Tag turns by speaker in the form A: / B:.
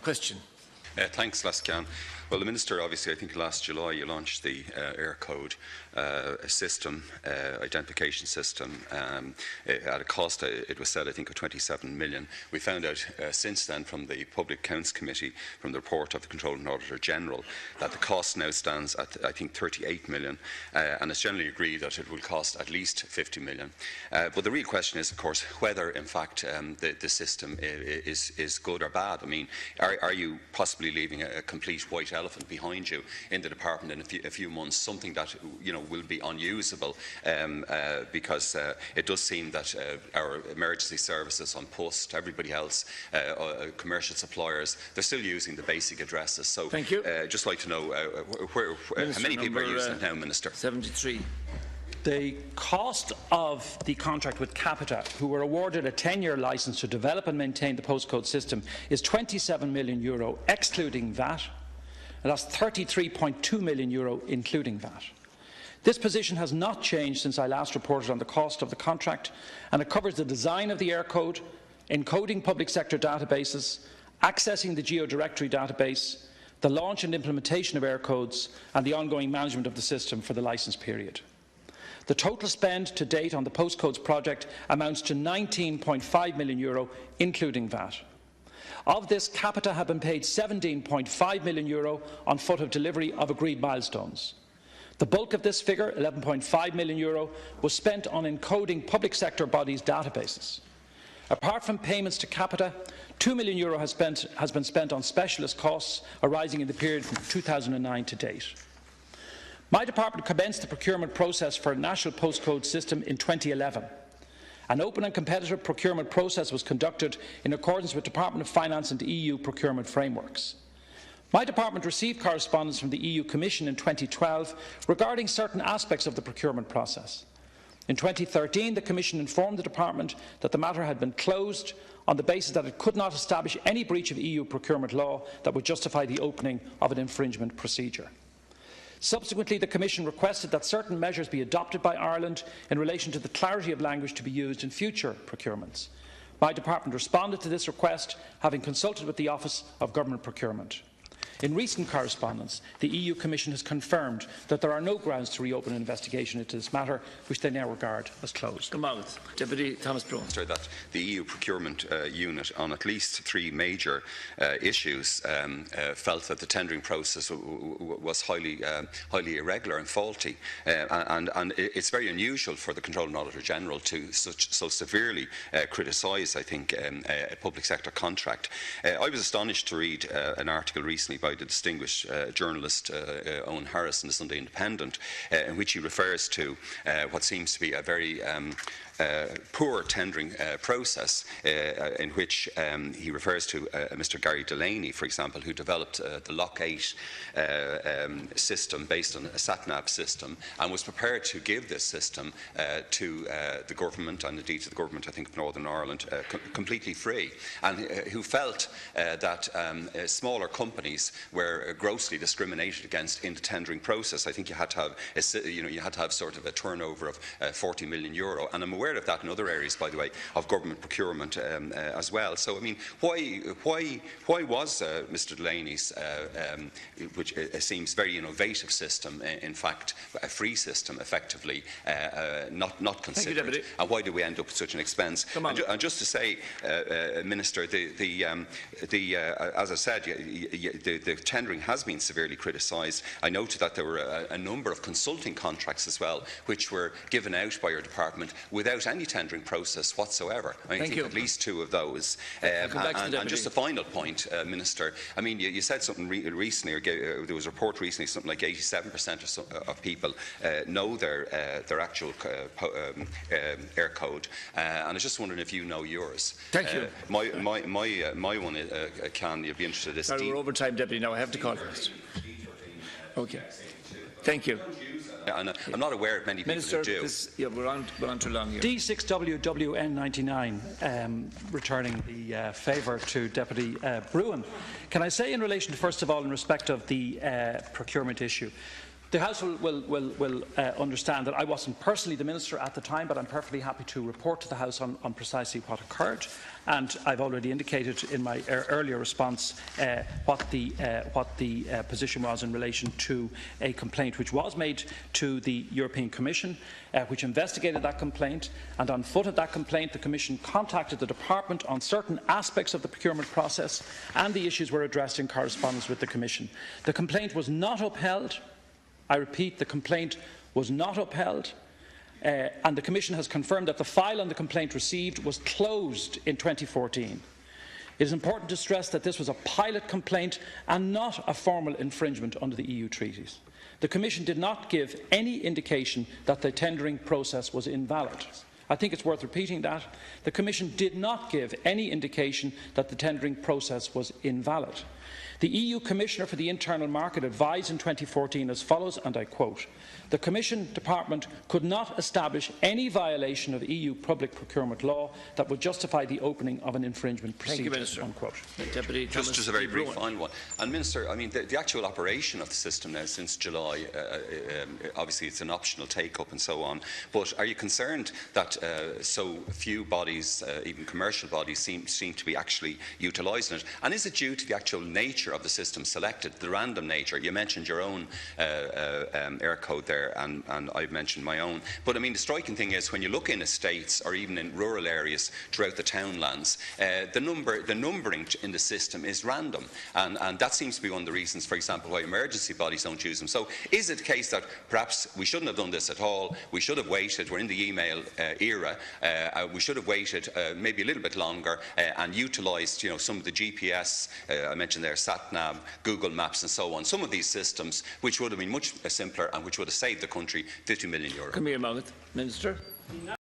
A: Question.
B: Thanks, Lascan. Well, the Minister, obviously, I think last July you launched the Eircode system, identification system, at a cost, it was said, I think, of 27 million. We found out since then from the Public Accounts Committee, from the report of the Controller and Auditor General, that the cost now stands at, I think, 38 million, and it's generally agreed that it will cost at least 50 million. But the real question is, of course, whether, in fact, the system is good or bad. I mean, are you possibly leaving a complete white elephant behind you in the department in a few months, something that will be unusable, because it does seem that our emergency services on post, everybody else, commercial suppliers, they're still using the basic addresses. So,
A: thank you.
B: Just like to know how many people are using it now, Minister?
A: 73.
C: The cost of the contract with Capita, who were awarded a 10-year licence to develop and maintain the postcode system, is €27 million, excluding VAT, and that's €33.2 million, including VAT. This position has not changed since I last reported on the cost of the contract, and it covers the design of the Eircode, encoding public sector databases, accessing the geodirectory database, the launch and implementation of Eircodes, and the ongoing management of the system for the licence period. The total spend to date on the postcodes project amounts to €19.5 million, including VAT. Of this, Capita have been paid €17.5 million on foot of delivery of agreed milestones. The bulk of this figure, €11.5 million, was spent on encoding public sector bodies' databases. Apart from payments to Capita, €2 million has been spent on specialist costs arising in the period from 2009 to date. My department commenced the procurement process for a national postcode system in 2011. An open and competitive procurement process was conducted in accordance with Department of Finance and EU procurement frameworks. My department received correspondence from the EU Commission in 2012 regarding certain aspects of the procurement process. In 2013, the Commission informed the department that the matter had been closed on the basis that it could not establish any breach of EU procurement law that would justify the opening of an infringement procedure. Subsequently, the Commission requested that certain measures be adopted by Ireland in relation to the clarity of language to be used in future procurements. My department responded to this request, having consulted with the Office of Government Procurement. In recent correspondence, the EU Commission has confirmed that there are no grounds to reopen an investigation into this matter, which they now regard as closed.
A: Deputy Thomas Broughan.
B: That the EU procurement unit, on at least 3 major issues, felt that the tendering process was highly irregular and faulty, and it's very unusual for the Controller and Auditor General to so severely criticise, I think, a public sector contract. I was astonished to read an article recently by the distinguished journalist Owen Harris in the Sunday Independent, in which he refers to what seems to be a very poor tendering process, in which he refers to Mr. Gary Delaney, for example, who developed the Lock 8 system based on a sat-nav system, and was prepared to give this system to the government, and indeed to the government, I think, of Northern Ireland, completely free, and who felt that smaller companies were grossly discriminated against in the tendering process. I think you had to have, you had to have sort of a turnover of €40 million, and I'm aware of that in other areas, by the way, of government procurement as well. So, I mean, why was Mr. Delaney's, which seems very innovative system, in fact, a free system, effectively, not considered? And why did we end up with such an expense? And just to say, Minister, as I said, the tendering has been severely criticised. I noted that there were a number of consulting contracts as well, which were given out by your department without any tendering process whatsoever. I think at least 2 of those. And just a final point, Minister. I mean, you said something recently, or there was a report recently, something like 87% of people know their actual Eircode, and I was just wondering if you know yours.
A: Thank you.
B: My one, you'll be interested in this.
A: We're over time, Deputy. Now I have to call for this. Okay. Thank you.
B: And I'm not aware of many people who do.
A: We're on too long here.
C: D6WWN99, returning the favour to Deputy Broughan. Can I say, in relation, first of all, in respect of the procurement issue, The House will understand that I wasn't personally the Minister at the time, but I'm perfectly happy to report to the House on precisely what occurred. And I've already indicated in my earlier response what the position was in relation to a complaint which was made to the European Commission, which investigated that complaint. And on foot of that complaint, the Commission contacted the Department on certain aspects of the procurement process, and the issues were addressed in correspondence with the Commission. The complaint was not upheld. I repeat, the complaint was not upheld. And the Commission has confirmed that the file on the complaint received was closed in 2014. It is important to stress that this was a pilot complaint and not a formal infringement under the EU treaties. The Commission did not give any indication that the tendering process was invalid. I think it's worth repeating that. The Commission did not give any indication that the tendering process was invalid. The EU Commissioner for the Internal Market advised in 2014 as follows, and I quote, "The Commission Department could not establish any violation of EU public procurement law that would justify the opening of an infringement procedure."
A: Thank you, Minister.
C: Unquote.
A: Deputy
B: Just a very brief final one. And Minister, I mean, the actual operation of the system now since July, obviously it's an optional take-up and so on, but are you concerned that so few bodies, even commercial bodies, seem to be actually utilising it? And is it due to the actual nature of the system selected, the random nature? You mentioned your own Eircode there, and I've mentioned my own. But I mean, the striking thing is when you look in estates or even in rural areas throughout the townlands, the numbering in the system is random, and that seems to be one of the reasons, for example, why emergency bodies don't use them. So is it the case that perhaps we shouldn't have done this at all? We should have waited. We're in the email era. We should have waited maybe a little bit longer and utilised, some of the GPS. I mentioned there SatNav, Google Maps, and so on. Some of these systems, which would have been much simpler and which would have saved the country €50 million.
A: Come here, Minister.